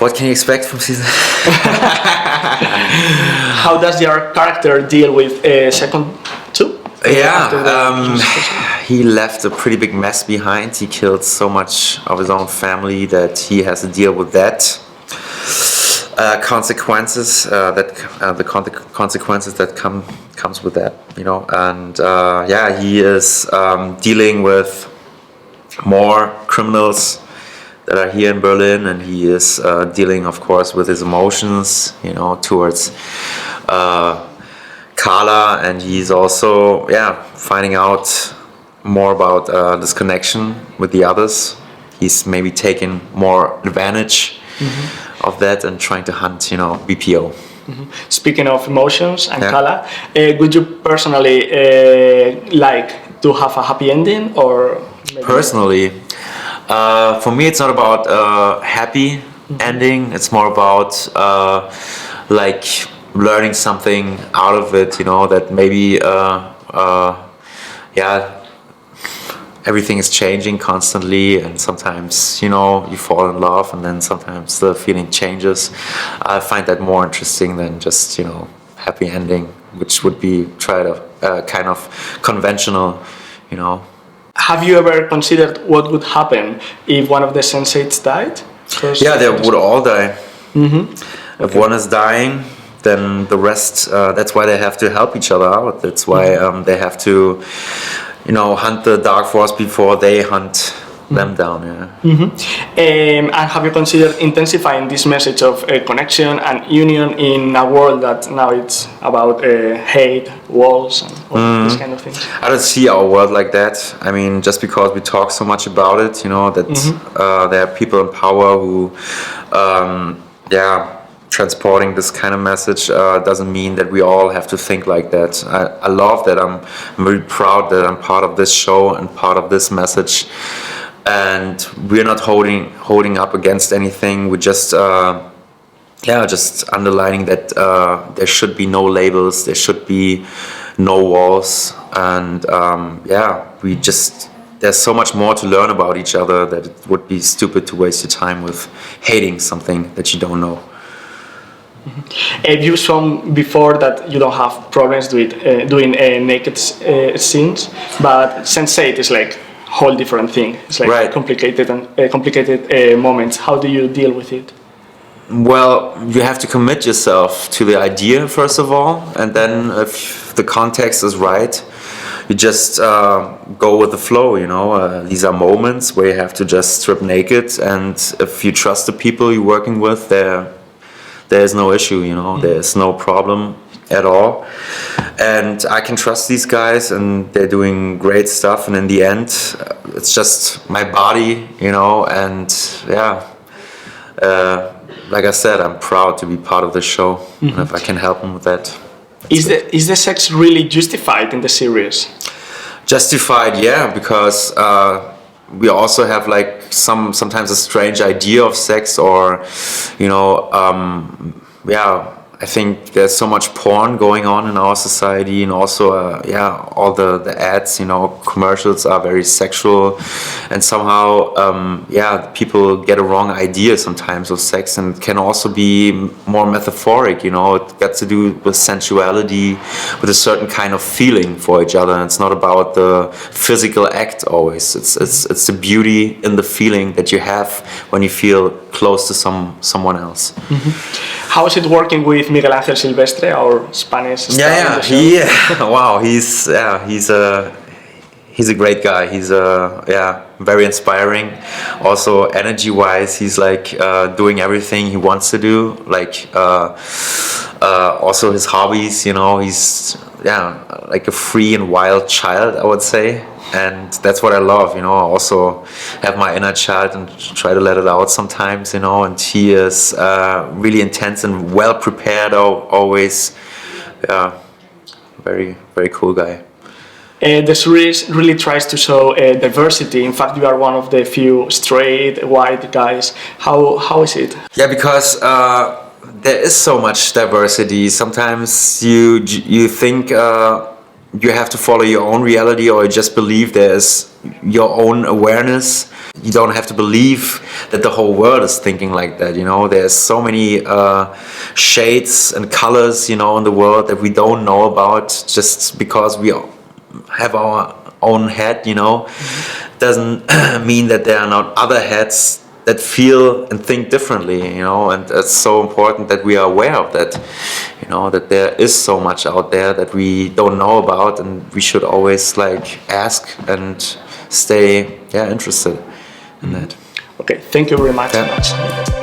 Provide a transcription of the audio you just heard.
What can you expect from season? How does your character deal with second two? He left a pretty big mess behind. He killed so much of his own family that he has to deal with that. Consequences consequences that comes with that, you know, and he is dealing with more criminals that are here in Berlin, and he is dealing, of course, with his emotions, you know, towards Carla, and he's also finding out more about this connection with the others. He's maybe taking more advantage of that and trying to hunt, you know, BPO. Speaking of emotions and Carla, would you personally like to have a happy ending, or maybe? Personally, for me, it's not about happy ending. It's more about like learning something out of it. You know, that maybe everything is changing constantly, and sometimes, you know, you fall in love, and then sometimes the feeling changes. I find that more interesting than just, you know, happy ending, which would be kind of conventional, you know. Have you ever considered what would happen if one of the sensates died? They would all die. If one is dying, then the rest, that's why they have to help each other out. That's why they have to, you know, hunt the dark force before they hunt them down. And have you considered intensifying this message of connection and union in a world that now it's about hate, walls, and all these kind of things? I don't see our world like that. I mean, just because we talk so much about it, you know, that there are people in power who, transporting this kind of message doesn't mean that we all have to think like that. I love that. I'm very proud that I'm part of this show and part of this message. And we're not holding up against anything. We're just just underlining that there should be no labels. There should be no walls. And there's so much more to learn about each other that it would be stupid to waste your time with hating something that you don't know. You've shown before that you don't have problems with doing naked scenes, but Sense8 is like a whole different thing. It's like complicated moments. How do you deal with it? Well, you have to commit yourself to the idea first of all, and then if the context is right, you just go with the flow, you know. These are moments where you have to just strip naked, and if you trust the people you're working with, there's no issue, you know, there's no problem at all. And I can trust these guys, and they're doing great stuff, and in the end, it's just my body, you know, and like I said, I'm proud to be part of the show, and if I can help them with that. Is the sex really justified in the series? Justified, yeah, because we also have like sometimes a strange idea of sex, or you know, I think there's so much porn going on in our society, and also all the ads, you know, commercials are very sexual, and somehow people get a wrong idea sometimes of sex, and it can also be more metaphoric, you know. It got to do with sensuality, with a certain kind of feeling for each other, and it's not about the physical act always. It's the beauty in the feeling that you have when you feel close to someone else. How is it working with Miguel Ángel Silvestre, our Spanish star? Wow, he's a great guy. He's very inspiring. Also energy-wise, he's like doing everything he wants to do. Like also his hobbies, you know, he's like a free and wild child, I would say. And that's what I love, you know. I also have my inner child and try to let it out sometimes, you know. And he is really intense and well prepared always. Very, very cool guy. The series really tries to show diversity. In fact, you are one of the few straight, white guys. How is it? Yeah, because there is so much diversity. Sometimes you think you have to follow your own reality, or you just believe there's your own awareness. You don't have to believe that the whole world is thinking like that, you know. There's so many shades and colors, you know, in the world that we don't know about just because we have our own head, you know. Doesn't mean that there are not other heads that feel and think differently, you know. And it's so important that we are aware of that, you know, that there is so much out there that we don't know about, and we should always like ask and stay interested in that. Okay, thank you very much. Yeah.